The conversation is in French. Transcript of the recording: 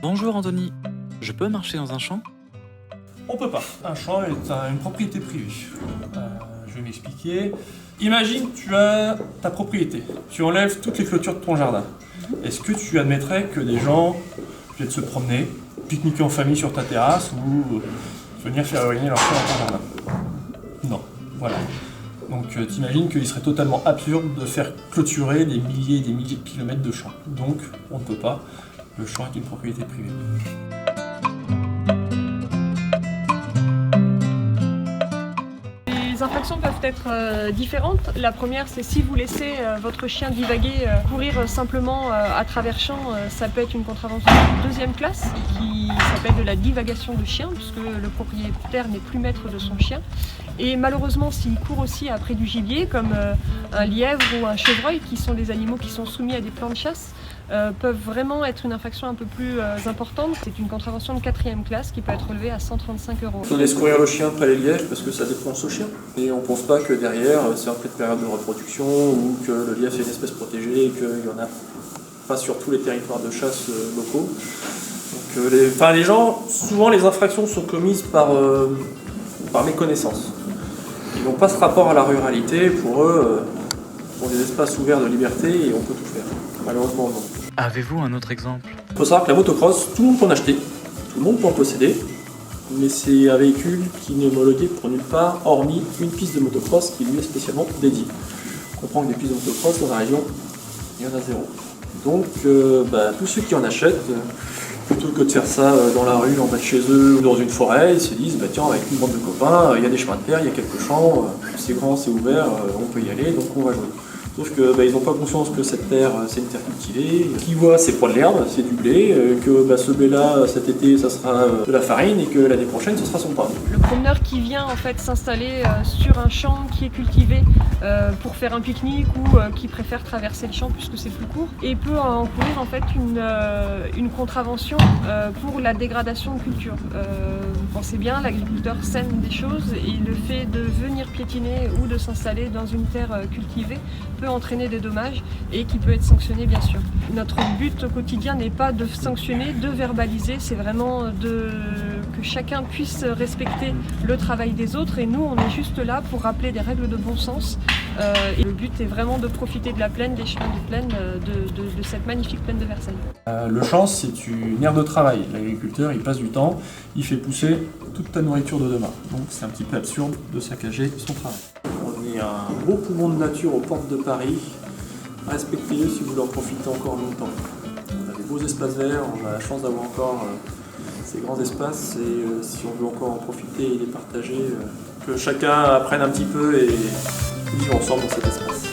Bonjour Anthony, je peux marcher dans un champ? On peut pas. Un champ est une propriété privée. Je vais m'expliquer. Imagine tu as ta propriété. Tu enlèves toutes les clôtures de ton jardin. Est-ce que tu admettrais que des gens viennent se promener, pique-niquer en famille sur ta terrasse ou venir faire éloigner leur champ dans ton jardin? Non. Voilà. Donc t'imagines qu'il serait totalement absurde de faire clôturer des milliers et des milliers de kilomètres de champs. Donc on ne peut pas. Le champ est une propriété privée. Les infractions peuvent être différentes. La première, c'est si vous laissez votre chien divaguer, courir simplement à travers champs, ça peut être une contravention de deuxième classe qui s'appelle de la divagation de chien, puisque le propriétaire n'est plus maître de son chien. Et malheureusement, s'il court aussi après du gibier, comme un lièvre ou un chevreuil, qui sont des animaux qui sont soumis à des plans de chasse, peuvent vraiment être une infraction un peu plus importante. C'est une contravention de 4e classe qui peut être relevée à 135 €. On laisse courir le chien après les lièvres parce que ça défonce au chien. Et on ne pense pas que derrière, c'est en pleine période de reproduction ou que le lièvre c'est une espèce protégée et qu'il n'y en a pas sur tous les territoires de chasse locaux. Donc, les gens, souvent les infractions sont commises par méconnaissance. Ils n'ont pas ce rapport à la ruralité. Pour eux, pour des espaces ouverts de liberté, et on peut tout faire. Malheureusement, non. Avez-vous un autre exemple? Il faut savoir que la motocross, tout le monde peut en acheter, tout le monde peut en posséder, mais c'est un véhicule qui n'est homologué pour nulle part, hormis une piste de motocross qui lui est spécialement dédiée. On comprend que des pistes de motocross dans la région, il y en a zéro. Donc, tous ceux qui en achètent, plutôt que de faire ça dans la rue, en bas de chez eux ou dans une forêt, ils se disent tiens, avec une bande de copains, il y a des chemins de terre, il y a quelques champs, c'est grand, c'est ouvert, on peut y aller, donc on va jouer. Sauf qu'ils n'ont pas conscience que cette terre, c'est une terre cultivée. Ce qu'ils voient, c'est prendre de l'herbe, c'est du blé, que ce blé-là, cet été, ça sera de la farine et que l'année prochaine, ce sera son pain. Le promeneur qui vient en fait s'installer sur un champ qui est cultivé pour faire un pique-nique ou qui préfère traverser le champ puisque c'est plus court et peut encourir en fait une contravention pour la dégradation de culture. Vous pensez bien, l'agriculteur sème des choses et le fait de venir piétiner ou de s'installer dans une terre cultivée peut entraîner des dommages et qui peut être sanctionné bien sûr. Notre but au quotidien n'est pas de sanctionner, de verbaliser, c'est vraiment que chacun puisse respecter le travail des autres et nous on est juste là pour rappeler des règles de bon sens et le but est vraiment de profiter de la plaine, des chemins de plaine, de cette magnifique plaine de Versailles. Le champ c'est une aire de travail, l'agriculteur il passe du temps, il fait pousser toute ta nourriture de demain, donc c'est un petit peu absurde de saccager son travail. On est un beau poumon de nature aux portes de Paris, respectez-le si vous voulez en profiter encore longtemps. On a des beaux espaces verts, on a la chance d'avoir encore ces grands espaces et si on veut encore en profiter et les partager, que chacun apprenne un petit peu et vivre ensemble dans cet espace.